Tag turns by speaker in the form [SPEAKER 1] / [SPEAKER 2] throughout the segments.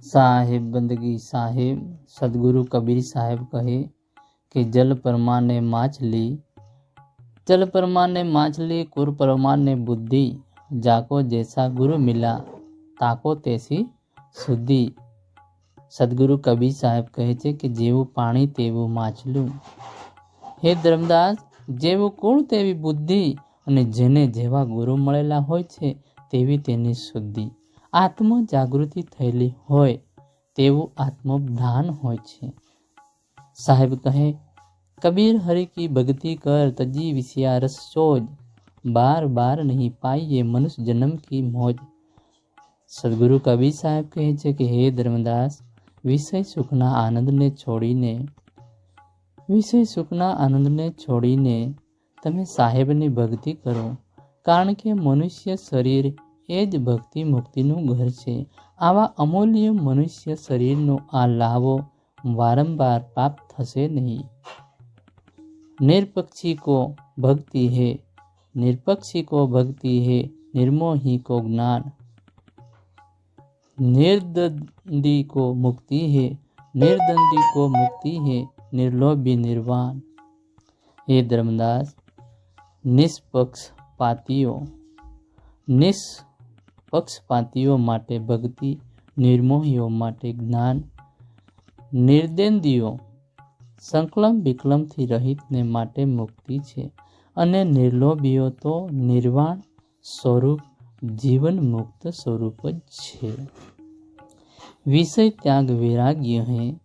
[SPEAKER 1] साहेब बंदगी साहेब सदगुरु कबीर साहेब कहे कि जल परमाने माछली, जल परमाने माछली कुर परमाने बुद्धि, जाको जैसा गुरु मिला ताको तैसी शुद्धि। सदगुरु कबीर साहेब કહે છે કે જેવું પાણી તેવું માછલું। હે ધર્મદાસ, જેવું કુળ તેવી બુદ્ધિ, અને જેને જેવા ગુરુ મળેલા હોય છે તેવી તેની શુદ્ધિ। આત્મ જાગૃતિ થયેલી હોય તેવું આત્મભાન હોય છે। સાહેબ કહે કબીર હરિ કી ભક્તિ કર તજી વિષયા રસ ચોજ, બાર બાર નહીં પાઈએ મનુષ્ય જન્મ की मौज। સદગુરુ કબીર સાહેબ કહે છે કે હે ધર્મદાસ, વિષય સુખના આનંદને છોડીને, વિષય સુખના આનંદને છોડીને તમે સાહેબની ભક્તિ કરો, કારણ કે મનુષ્ય શરીર એ જ ભક્તિ મુક્તિનું ઘર છે। આવા અમૂલ્ય મનુષ્ય શરીરનો આ લાવો વારંવાર પ્રાપ્ત થશે નહીં। निरपक्षी को भक्ति है, निरपक्षी को भक्ति है, निर्मोही को ज्ञान, निर्दंडी को मुक्ति है, निर्दंडी को मुक्ति है, निर्लोभी निर्वाण। हे धर्मदास, निष्पक्षपातीઓ માટે ભક્તિ, નિર્મોહીઓ માટે જ્ઞાન, નિર્દેંદીઓ સંકલમ વિકલમથી રહિતને માટે મુક્તિ છે, અને નિર્લોભીઓ તો નિર્વાણ સ્વરૂપ જીવન મુક્ત સ્વરૂપ જ છે। विषय त्याग वैराग्य है,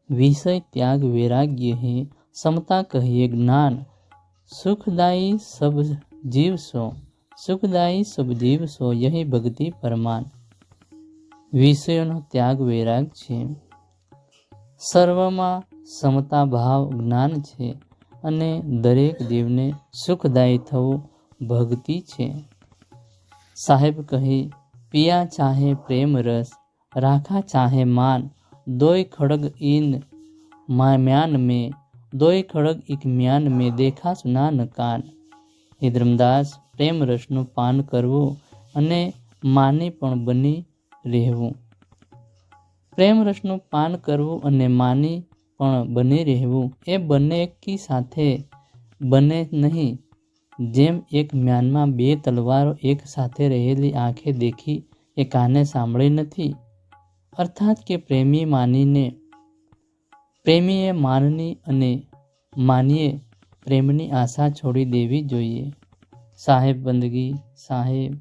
[SPEAKER 1] विषय त्याग वैराग्य है, समता कहिए ज्ञान, सुखदायी सब जीव सो, सुखदायी सब जीव सो, यही भक्ति परमान। વિષયોનો ત્યાગ વૈરાગ છે, સર્વમાં સમતા ભાવ જ્ઞાન છે, અને દરેક જીવને સુખદાયી થવું ભક્તિ છે। સાહેબ કહે પિયા ચાહે પ્રેમ રસ, રાખા ચાહે માન, દોય ખડગ इन म्यान में, દોય ખડગ એક म्यान में, દેખા સુના ન કાન। હે ધર્મદાસ, પ્રેમ રસનું પાન કરવું અને માની પણ બની રહેવું, પ્રેમ રસનું પાન કરવું અને માની પણ બની રહેવું એ બંને એકી સાથે બને નહીં। જેમ એક મ્યાનમાં બે તલવારો એક સાથે રહેલી આંખે દેખી એ કાને સાંભળી નથી, અર્થાત કે પ્રેમીએ માનની અને માનીએ પ્રેમની આશા છોડી દેવી જોઈએ। સાહેબ બંદગી સાહેબ